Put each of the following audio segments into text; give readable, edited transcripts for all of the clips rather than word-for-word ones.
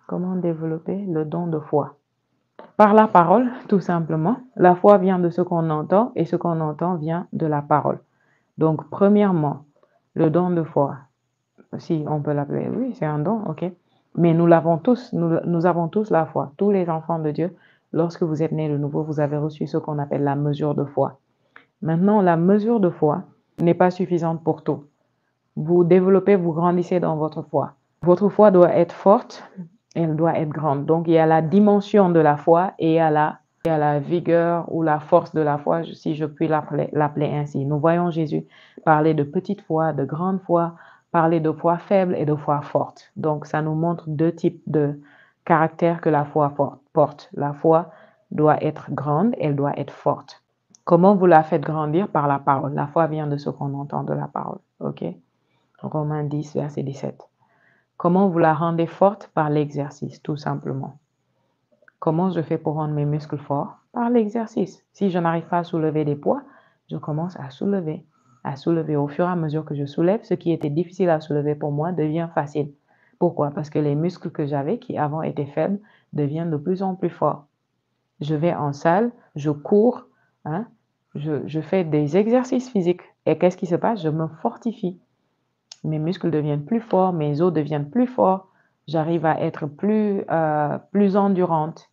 Comment développer le don de foi? Par la parole, tout simplement. La foi vient de ce qu'on entend et ce qu'on entend vient de la parole. Donc, premièrement, le don de foi, si on peut l'appeler, oui, c'est un don, ok. Mais nous l'avons tous, nous avons tous la foi. Tous les enfants de Dieu, lorsque vous êtes nés de nouveau, vous avez reçu ce qu'on appelle la mesure de foi. Maintenant, la mesure de foi n'est pas suffisante pour tout. Vous développez, vous grandissez dans votre foi. Votre foi doit être forte, elle doit être grande. Donc, il y a la dimension de la foi et il y a la vigueur ou la force de la foi, si je puis l'appeler ainsi. Nous voyons Jésus parler de petite foi, de grande foi, parler de foi faible et de foi forte. Donc, ça nous montre deux types de caractères que la foi porte. La foi doit être grande, elle doit être forte. Comment vous la faites grandir? Par la parole. La foi vient de ce qu'on entend de la parole. OK? Romains 10, verset 17. Comment vous la rendez forte? Par l'exercice, tout simplement. Comment je fais pour rendre mes muscles forts? Par l'exercice. Si je n'arrive pas à soulever des poids, je commence à soulever. Au fur et à mesure que je soulève, ce qui était difficile à soulever pour moi devient facile. Pourquoi? Parce que les muscles que j'avais, qui avant étaient faibles, deviennent de plus en plus forts. Je vais en salle, je cours, hein, je fais des exercices physiques. Et qu'est-ce qui se passe? Je me fortifie. Mes muscles deviennent plus forts, mes os deviennent plus forts, j'arrive à être plus endurante,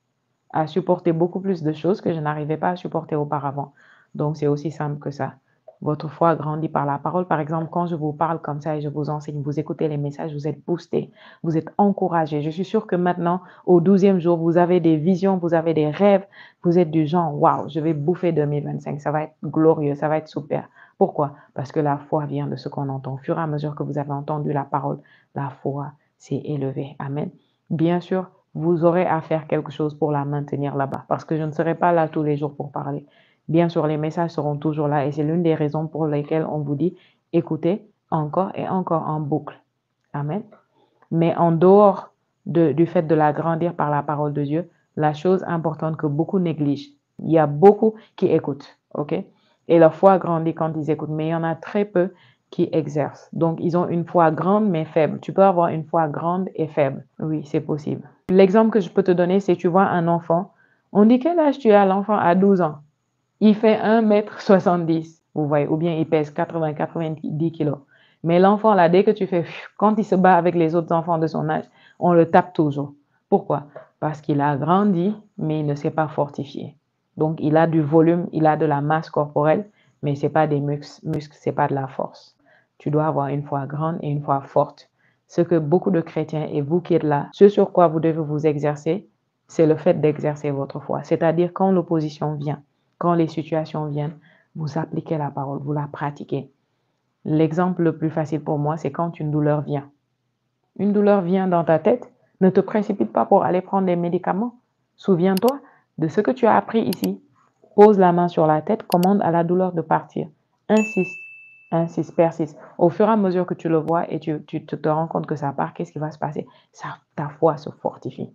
à supporter beaucoup plus de choses que je n'arrivais pas à supporter auparavant. Donc, c'est aussi simple que ça. Votre foi grandit par la parole. Par exemple, quand je vous parle comme ça et je vous enseigne, vous écoutez les messages, vous êtes boosté, vous êtes encouragé. Je suis sûre que maintenant, au 12e jour, vous avez des visions, vous avez des rêves, vous êtes du genre, waouh, je vais bouffer 2025, ça va être glorieux, ça va être super. Pourquoi? Parce que la foi vient de ce qu'on entend. Au fur et à mesure que vous avez entendu la parole, la foi s'est élevée. Amen. Bien sûr, vous aurez à faire quelque chose pour la maintenir là-bas, parce que je ne serai pas là tous les jours pour parler. Bien sûr, les messages seront toujours là et c'est l'une des raisons pour lesquelles on vous dit écoutez encore et encore en boucle. Amen. Mais en dehors du fait de la grandir par la parole de Dieu, la chose importante que beaucoup négligent, il y a beaucoup qui écoutent, ok? Et leur foi grandit quand ils écoutent, mais il y en a très peu qui exercent. Donc, ils ont une foi grande mais faible. Tu peux avoir une foi grande et faible. Oui, c'est possible. L'exemple que je peux te donner, c'est tu vois un enfant. On dit quel âge tu as? L'enfant a 12 ans. Il fait 1,70 m, vous voyez, ou bien il pèse 80-90 kilos. Mais l'enfant, là, dès que tu fais, quand il se bat avec les autres enfants de son âge, on le tape toujours. Pourquoi? Parce qu'il a grandi, mais il ne s'est pas fortifié. Donc, il a du volume, il a de la masse corporelle, mais ce n'est pas des muscles, ce n'est pas de la force. Tu dois avoir une foi grande et une foi forte. Ce que beaucoup de chrétiens et vous qui êtes là, ce sur quoi vous devez vous exercer, c'est le fait d'exercer votre foi. C'est-à-dire quand l'opposition vient, quand les situations viennent, vous appliquez la parole, vous la pratiquez. L'exemple le plus facile pour moi, c'est quand une douleur vient. Une douleur vient dans ta tête, ne te précipite pas pour aller prendre des médicaments. Souviens-toi de ce que tu as appris ici. Pose la main sur la tête, commande à la douleur de partir. Insiste, insiste, persiste. Au fur et à mesure que tu le vois et tu te rends compte que ça part, qu'est-ce qui va se passer? Ta foi se fortifie.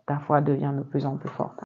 Ta foi devient de plus en plus forte.